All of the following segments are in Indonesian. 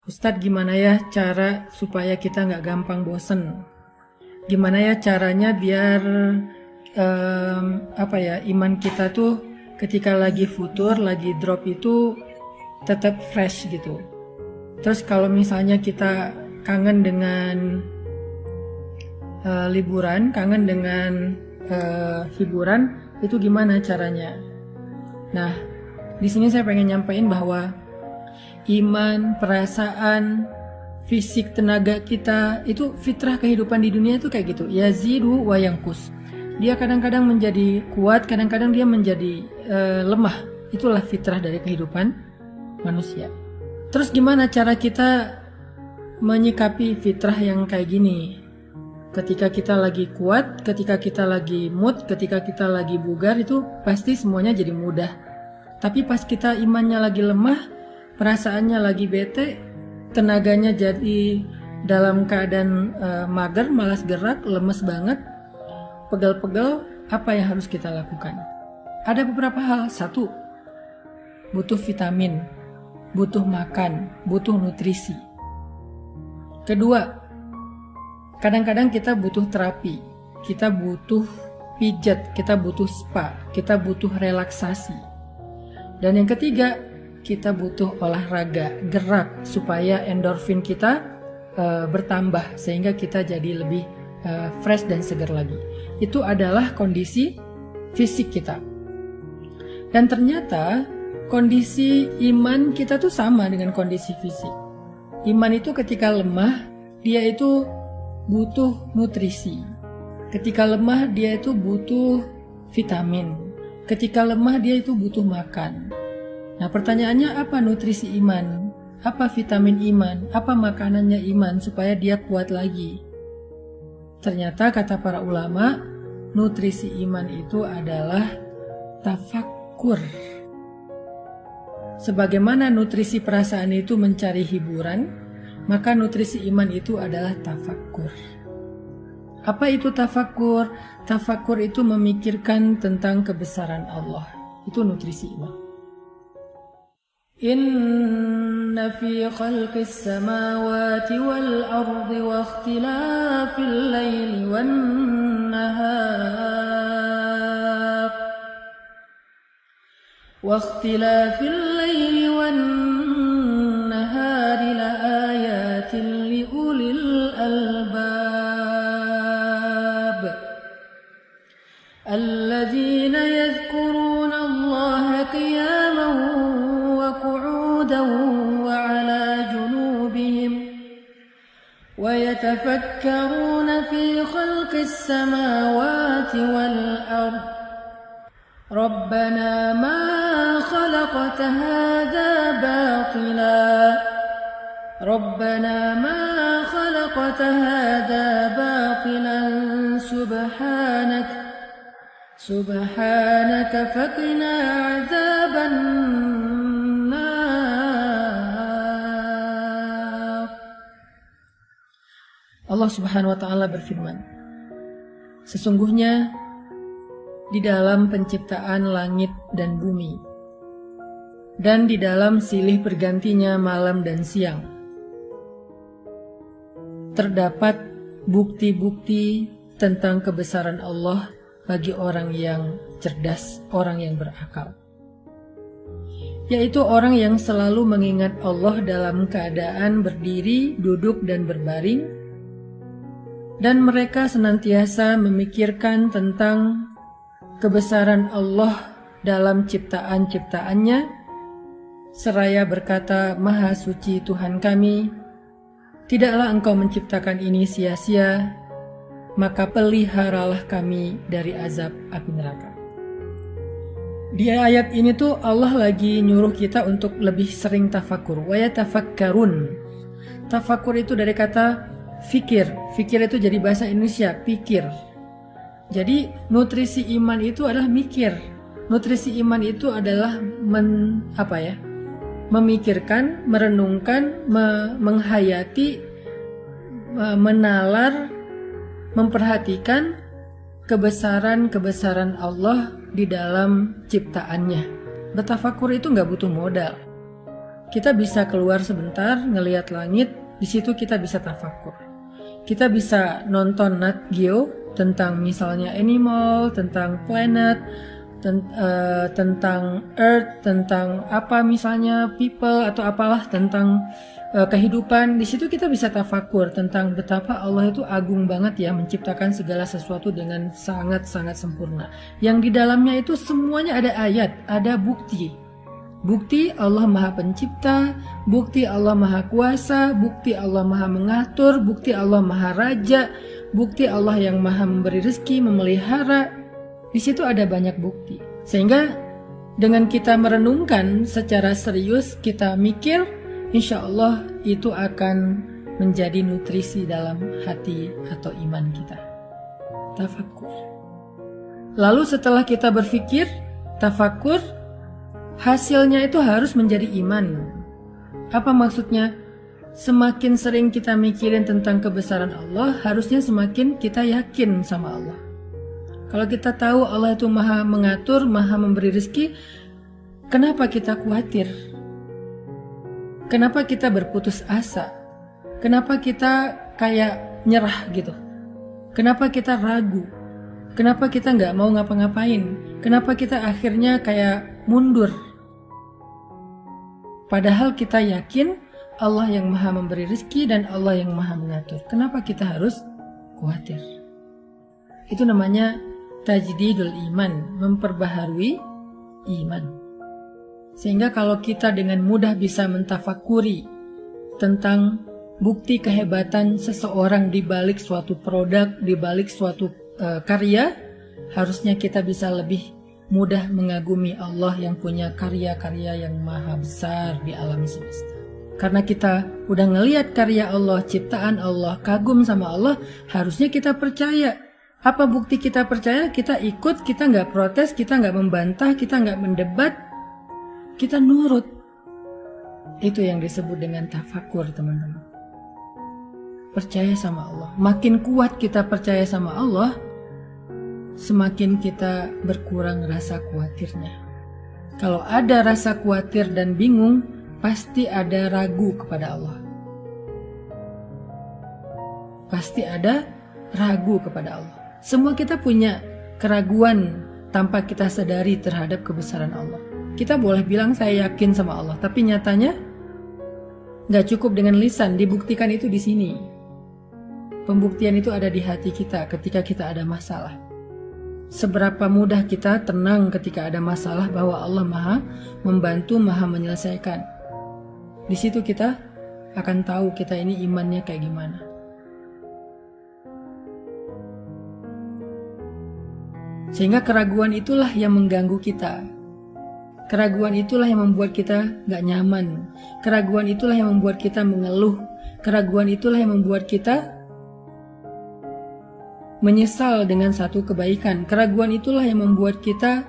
Ustadz, gimana ya cara supaya kita nggak gampang bosen? Gimana ya caranya biar iman kita tuh ketika lagi futur, lagi drop itu tetap fresh gitu. Terus kalau misalnya kita kangen dengan liburan, kangen dengan hiburan, itu gimana caranya? Nah, di sini saya pengen nyampein bahwa iman, perasaan, fisik, tenaga kita itu fitrah kehidupan di dunia itu kayak gitu. Yazidu wa yanqus. Dia kadang-kadang menjadi kuat, kadang-kadang dia menjadi lemah. Itulah fitrah dari kehidupan manusia. Terus gimana cara kita menyikapi fitrah yang kayak gini? Ketika kita lagi kuat, ketika kita lagi mood, ketika kita lagi bugar, itu pasti semuanya jadi mudah. Tapi pas kita imannya lagi lemah, perasaannya lagi bete, tenaganya jadi dalam keadaan mager, malas gerak, lemes banget, pegel-pegel, apa yang harus kita lakukan? Ada beberapa hal. Satu, butuh vitamin, butuh makan, butuh nutrisi. Kedua, kadang-kadang kita butuh terapi, kita butuh pijat, kita butuh spa, kita butuh relaksasi. Dan yang ketiga, kita butuh olahraga, gerak supaya endorfin kita bertambah sehingga kita jadi lebih fresh dan segar lagi. Itu adalah kondisi fisik kita. Dan ternyata kondisi iman kita tuh sama dengan kondisi fisik. Iman itu ketika lemah, dia itu butuh nutrisi. Ketika lemah, dia itu butuh vitamin. Ketika lemah, dia itu butuh makan. Nah, pertanyaannya, apa nutrisi iman? Apa vitamin iman? Apa makanannya iman supaya dia kuat lagi? Ternyata kata para ulama, nutrisi iman itu adalah tafakkur. Sebagaimana nutrisi perasaan itu mencari hiburan, maka nutrisi iman itu adalah tafakkur. Apa itu tafakkur? Tafakkur itu memikirkan tentang kebesaran Allah. Itu nutrisi iman. Inna fi khalqis samawati wal ardi wa ikhtilafil laili wan nahar wa ikhtilafil laili wan nahari la ayatin li ulil albab alladzina yadhkuruna Allaha qiyaman وعلى جنوبهم ويتفكرون في خلق السماوات والأرض ربنا ما خلقت هذا باطلا سبحانك فقنا عذاب Allah Subhanahu wa Ta'ala berfirman, sesungguhnya di dalam penciptaan langit dan bumi dan di dalam silih bergantinya malam dan siang terdapat bukti-bukti tentang kebesaran Allah bagi orang yang cerdas, orang yang berakal, yaitu orang yang selalu mengingat Allah dalam keadaan berdiri, duduk, dan berbaring. Dan mereka senantiasa memikirkan tentang kebesaran Allah dalam ciptaan-ciptaannya, seraya berkata, Maha Suci Tuhan kami, tidaklah Engkau menciptakan ini sia-sia, maka peliharalah kami dari azab api neraka. Di ayat ini tuh Allah lagi nyuruh kita untuk lebih sering tafakur. Wa yatafakkarun. Tafakur itu dari kata fikir. Fikir itu jadi bahasa Indonesia, pikir. Jadi nutrisi iman itu adalah mikir. Nutrisi iman itu adalah memikirkan, merenungkan, menghayati, menalar, memperhatikan kebesaran-kebesaran Allah di dalam ciptaannya. Bertafakur itu nggak butuh modal. kita bisa keluar sebentar, ngelihat langit, di situ kita bisa tafakur. Kita bisa nonton Nat Geo tentang misalnya animal, tentang planet, tentang earth, tentang apa misalnya people atau apalah tentang kehidupan. Di situ kita bisa tafakur tentang betapa Allah itu agung banget ya, menciptakan segala sesuatu dengan sangat-sangat sempurna. Yang di dalamnya itu semuanya ada ayat, ada bukti. Bukti Allah Maha Pencipta, bukti Allah Maha Kuasa, bukti Allah Maha Mengatur, bukti Allah Maha Raja, bukti Allah yang Maha Memberi rezeki, memelihara. Di situ ada banyak bukti. Sehingga dengan kita merenungkan secara serius, kita mikir, insya Allah itu akan menjadi nutrisi dalam hati atau iman kita. Tafakur. Lalu setelah kita berpikir, tafakur, hasilnya itu harus menjadi iman. Apa maksudnya? Semakin sering kita mikirin tentang kebesaran Allah, harusnya semakin kita yakin sama Allah. Kalau kita tahu Allah itu Maha Mengatur, Maha Memberi rezeki, kenapa kita khawatir? Kenapa kita berputus asa? Kenapa kita kayak nyerah gitu? Kenapa kita ragu? Kenapa kita nggak mau ngapa-ngapain? Kenapa kita akhirnya kayak mundur? Padahal kita yakin Allah yang Maha Memberi rezeki dan Allah yang Maha Mengatur. Kenapa kita harus khawatir? Itu namanya tajdidul iman, memperbaharui iman. Sehingga kalau kita dengan mudah bisa mentafakuri tentang bukti kehebatan seseorang di balik suatu produk, di balik suatu karya, harusnya kita bisa lebih mudah mengagumi Allah yang punya karya-karya yang maha besar di alam semesta. Karena kita udah ngelihat karya Allah, ciptaan Allah, kagum sama Allah, harusnya kita percaya. Apa bukti kita percaya? Kita ikut, kita nggak protes, kita nggak membantah, kita nggak mendebat, kita nurut. Itu yang disebut dengan tafakur, teman-teman. Percaya sama Allah. Makin kuat kita percaya sama Allah, semakin kita berkurang rasa khawatirnya. Kalau ada rasa khawatir dan bingung, pasti ada ragu kepada Allah. Pasti ada ragu kepada Allah. Semua kita punya keraguan tanpa kita sadari terhadap kebesaran Allah. Kita boleh bilang saya yakin sama Allah, tapi nyatanya nggak cukup dengan lisan, dibuktikan itu di sini. Pembuktian itu ada di hati kita ketika kita ada masalah. Seberapa mudah kita tenang ketika ada masalah bahwa Allah Maha membantu, Maha menyelesaikan. Di situ kita akan tahu kita ini imannya kayak gimana. Sehingga keraguan itulah yang mengganggu kita. Keraguan itulah yang membuat kita gak nyaman. Keraguan itulah yang membuat kita mengeluh. Keraguan itulah yang membuat kita menyesal dengan satu kebaikan. Keraguan itulah yang membuat kita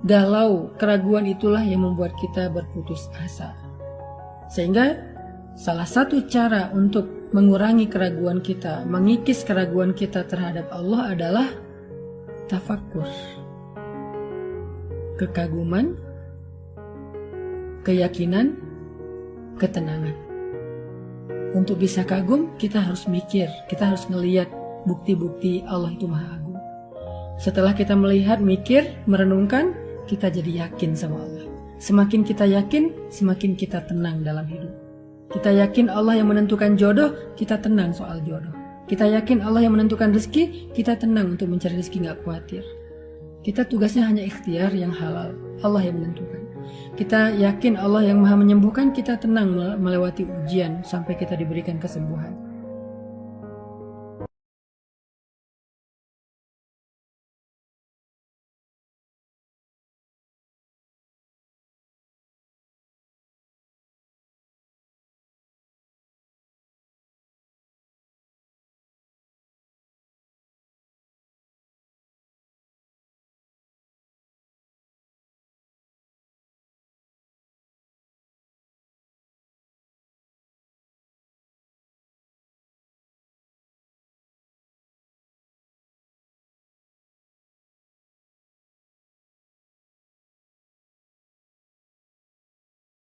galau. Keraguan itulah yang membuat kita berputus asa. Sehingga salah satu cara untuk mengurangi keraguan kita, mengikis keraguan kita terhadap Allah adalah tafakur. Kekaguman, keyakinan, ketenangan. Untuk bisa kagum, kita harus mikir, kita harus ngelihat bukti-bukti Allah itu Maha Agung. Setelah kita melihat, mikir, merenungkan, kita jadi yakin sama Allah. Semakin kita yakin, semakin kita tenang dalam hidup. Kita yakin Allah yang menentukan jodoh, kita tenang soal jodoh. Kita yakin Allah yang menentukan rezeki, kita tenang untuk mencari rezeki, gak khawatir. Kita tugasnya hanya ikhtiar yang halal, Allah yang menentukan. Kita yakin Allah yang Maha menyembuhkan, kita tenang melewati ujian sampai kita diberikan kesembuhan.